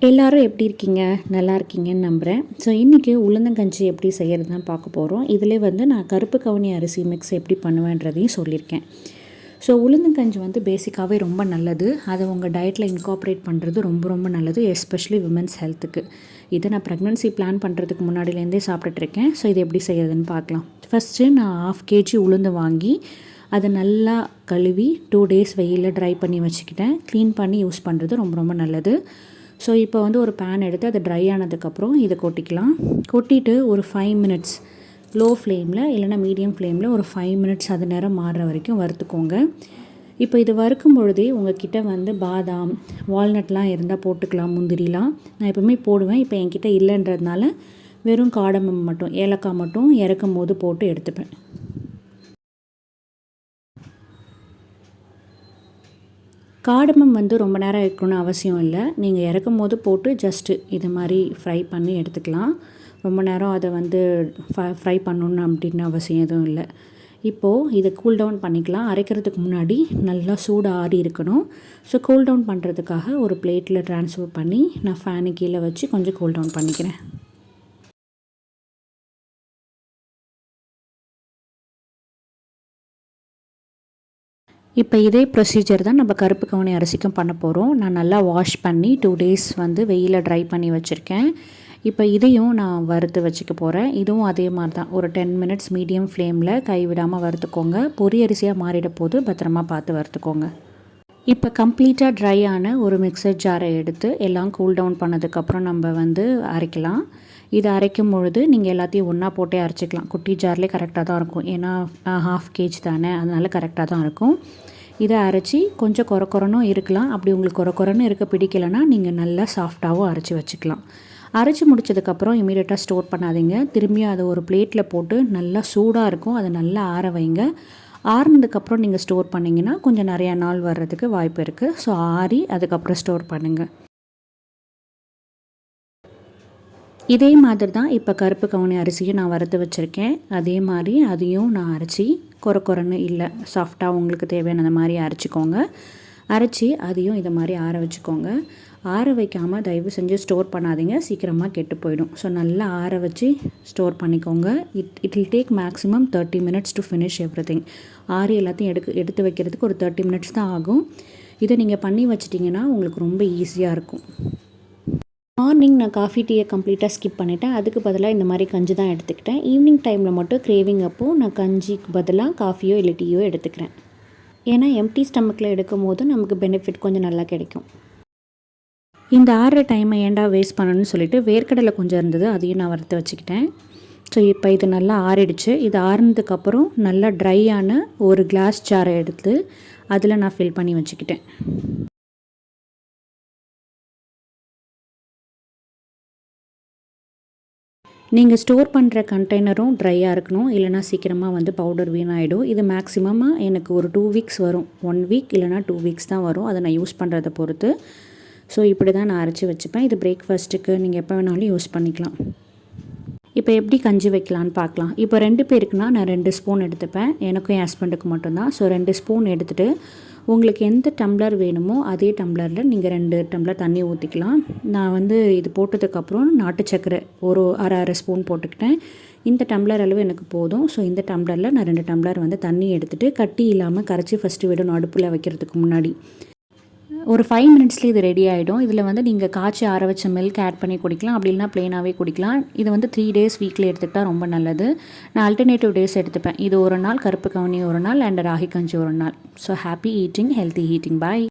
எல்லாரும் எப்படி இருக்கீங்க? நல்லா இருக்கீங்கன்னு நம்புகிறேன். ஸோ இன்றைக்கி உளுந்தங்கஞ்சி எப்படி செய்கிறது தான் பார்க்க போகிறோம். இதில் வந்து நான் கருப்பு கவுனி அரிசி மிக்ஸ் எப்படி பண்ணுவேன்றதையும் சொல்லியிருக்கேன். ஸோ உளுந்தங்கஞ்சி வந்து பேசிக்காகவே ரொம்ப நல்லது. அதை உங்கள் டயட்டில் இன்கார்ப்ரேட் பண்ணுறது ரொம்ப ரொம்ப நல்லது, எஸ்பெஷலி விமென்ஸ் ஹெல்த்துக்கு. இதை நான் ப்ரெக்னன்சி பிளான் பண்ணுறதுக்கு முன்னாடியிலேருந்தே சாப்பிட்டுட்ருக்கேன். ஸோ இது எப்படி செய்கிறதுன்னு பார்க்கலாம். ஃபஸ்ட்டு நான் 1/2 kg உளுந்து வாங்கி அதை நல்லா கழுவி 2 days வெயிலில் ட்ரை பண்ணி வச்சுக்கிட்டேன். க்ளீன் பண்ணி யூஸ் பண்ணுறது ரொம்ப ரொம்ப நல்லது. ஸோ இப்போ வந்து ஒரு பேன் எடுத்து அது ட்ரை ஆனதுக்கப்புறம் இதை கொட்டிக்கலாம். கொட்டிட்டு ஒரு 5 minutes லோ ஃப்ளேமில் இல்லைனா மீடியம் ஃப்ளேமில் ஒரு 5 minutes அது நேரம் மாறுற வரைக்கும் வறுத்துக்கோங்க. இப்போ இது வறுக்கும் பொழுதே உங்கள்கிட்ட வந்து பாதாம், வால்நட்லாம் இருந்தால் போட்டுக்கலாம், முந்திரிலாம். நான் எப்போவுமே போடுவேன். இப்போ என்கிட்ட இல்லைன்றதுனால வெறும் காடமம் மட்டும், ஏலக்காய் மட்டும் இறக்கும் போது போட்டு எடுத்துப்பேன். காடமம் வந்து ரொம்ப நேரம் இருக்கணும்னு அவசியம் இல்லை. நீங்கள் இறக்கும் போது போட்டு ஜஸ்ட்டு இது மாதிரி ஃப்ரை பண்ணி எடுத்துக்கலாம். ரொம்ப நேரம் அதை வந்து ஃப்ரை பண்ணணுன்னு அப்படின்னு அவசியம் எதுவும் இல்லை. இப்போது இதை கூல் டவுன் பண்ணிக்கலாம். அரைக்கிறதுக்கு முன்னாடி நல்லா சூடு ஆறி இருக்கணும். ஸோ கூல் டவுன் பண்ணுறதுக்காக ஒரு பிளேட்டில் ட்ரான்ஸ்ஃபர் பண்ணி நான் ஃபேனு கீழே வச்சு கொஞ்சம் கூல் டவுன் பண்ணிக்கிறேன். இப்போ இதே ப்ரொசீஜர் தான் நம்ம கருப்பு கவுனி அரிசிக்கும் பண்ண போகிறோம். நான் நல்லா வாஷ் பண்ணி 2 days வந்து வெயிலில் ட்ரை பண்ணி வச்சுருக்கேன். இப்போ இதையும் நான் வறுத்து வச்சுக்க போகிறேன். இதுவும் அதே மாதிரி தான் ஒரு 10 minutes மீடியம் ஃப்ளேமில் கைவிடாமல் வறுத்துக்கோங்க. பொரி அரிசியாக மாறிட போது பத்திரமா பார்த்து வறுத்துக்கோங்க. இப்போ கம்ப்ளீட்டாக ட்ரை ஆன ஒரு மிக்சர் ஜாரை எடுத்து எல்லாம் கூல் டவுன் பண்ணதுக்கப்புறம் நம்ம வந்து அரைக்கலாம். இதை அரைக்கும் பொழுது நீங்கள் எல்லாத்தையும் ஒன்றா போட்டே அரைச்சிக்கலாம். குட்டி ஜார்லேயே கரெக்டாக தான் இருக்கும். ஏன்னா 1/2 kg தானே, அதனால் கரெக்டாக தான் இருக்கும். இதை அரைச்சி கொஞ்சம் கொரக்கொரனும் இருக்கலாம். அப்படி உங்களுக்கு கொரக்கொரன்னு இருக்க பிடிக்கலைன்னா நீங்கள் நல்லா சாஃப்டாகவும் அரைச்சி வச்சுக்கலாம். அரைச்சி முடிச்சதுக்கப்புறம் இமீடியட்டாக ஸ்டோர் பண்ணாதீங்க. திரும்பியும் அதை ஒரு பிளேட்டில் போட்டு நல்லா சூடாக இருக்கும், அதை நல்லா ஆற வைங்க. ஆறுனதுக்கப்புறம் நீங்கள் ஸ்டோர் பண்ணிங்கன்னா கொஞ்சம் நிறையா நாள் வர்றதுக்கு வாய்ப்பு இருக்குது. ஸோ ஆறி அதுக்கப்புறம் ஸ்டோர் பண்ணுங்கள். இதே மாதிரி தான் இப்போ கருப்பு கவுனி அரிசியும் நான் வறுத்து வச்சுருக்கேன். அதே மாதிரி அதையும் நான் அரைச்சி கொரன்னு இல்லை, சாஃப்டாக உங்களுக்கு தேவையான அந்த மாதிரி அரைச்சிக்கோங்க. அரைச்சி அதையும் இதை மாதிரி ஆற வச்சுக்கோங்க. ஆற வைக்காமல் தயவு செஞ்சு ஸ்டோர் பண்ணாதீங்க, சீக்கிரமாக கெட்டு போயிடும். ஸோ நல்லா ஆற வச்சு ஸ்டோர் பண்ணிக்கோங்க. It will take maximum 30 minutes to finish everything. ஆறி எல்லாத்தையும் எடுத்து வைக்கிறதுக்கு ஒரு 30 minutes தான் ஆகும். இதை நீங்கள் பண்ணி வச்சிட்டிங்கன்னா உங்களுக்கு ரொம்ப ஈஸியாக இருக்கும். மார்னிங் நான் காஃபி டீயை கம்ப்ளீட்டாக ஸ்கிப் பண்ணிட்டேன். அதுக்கு பதிலாக இந்த மாதிரி கஞ்சி தான் எடுத்துக்கிட்டேன். ஈவினிங் டைமில் மட்டும் கிரேவிங் அப்போது நான் கஞ்சிக்கு பதிலாக காஃபியோ இல்லை டீயோ எடுத்துக்கிறேன். ஏன்னா எம்டி ஸ்டமக்கில் எடுக்கும் போது நமக்கு பெனிஃபிட் கொஞ்சம் நல்லா கிடைக்கும். இந்த ஆறுற டைமை ஏண்டா வேஸ்ட் பண்ணணும்னு சொல்லிட்டு வேர்க்கடலை கொஞ்சம் இருந்தது, அதையும் நான் வறுத்து வச்சுக்கிட்டேன். ஸோ இப்போ இது நல்லா ஆறிடுச்சு. இது ஆறுனதுக்கப்புறம் நல்லா ட்ரையான ஒரு கிளாஸ் ஜாரை எடுத்து அதில் நான் ஃபில் பண்ணி வச்சுக்கிட்டேன். நீங்கள் ஸ்டோர் பண்ணுற கண்டெய்னரும் ட்ரையாக இருக்கணும், இல்லைனா சீக்கிரமாக வந்து பவுடர் வீணாகிடும். இது மேக்ஸிமமாக எனக்கு ஒரு 2 weeks வரும். 1 week இல்லைனா 2 weeks தான் வரும், அதை நான் யூஸ் பண்ணுறதை பொறுத்து. ஸோ இப்படி தான் நான் அரைச்சி வச்சுப்பேன். இது பிரேக்ஃபாஸ்ட்டுக்கு நீங்கள் எப்போ வேணாலும் யூஸ் பண்ணிக்கலாம். இப்போ எப்படி கஞ்சி வைக்கலான்னு பார்க்கலாம். இப்போ 2 பேருக்குனா நான் 2 ஸ்பூன் எடுத்துப்பேன். எனக்கும் என் ஹஸ்பண்டுக்கு மட்டும்தான். ஸோ 2 ஸ்பூன் எடுத்துகிட்டு உங்களுக்கு எந்த டம்ளர் வேணுமோ அதே டம்ளரில் நீங்கள் 2 டம்ளர் தண்ணி ஊற்றிக்கலாம். நான் வந்து இது போட்டதுக்கப்புறம் நாட்டு சர்க்கரை ஒரு அரை ஸ்பூன் போட்டுக்கிட்டேன். இந்த டம்ளர் அளவு எனக்கு போதும். ஸோ இந்த டம்ளரில் நான் 2 டம்ளர் வந்து தண்ணி எடுத்துகிட்டு கட்டி இல்லாமல் கரைச்சி ஃபஸ்ட்டு விடணும் அடுப்பில் வைக்கிறதுக்கு முன்னாடி. ஒரு 5 minutesலேயே இது ரெடி ஆகிடும். இதில் வந்து நீங்கள் காய்ச்சி ஆற வச்ச மில்க் ஆட் பண்ணி குடிக்கலாம், அப்படி இல்லைனா ப்ளெயினாகவே குடிக்கலாம். இது வந்து 3 days வீக்கில் எடுத்துக்கிட்டால் ரொம்ப நல்லது. நான் ஆல்டர்னேட்டிவ் டேஸ் எடுத்துப்பேன். இது ஒரு நாள் கருப்பு கவுனி ஒரு நாள் அண்ட் ராகி கஞ்சி ஒரு நாள். So happy eating, healthy eating. பாய்.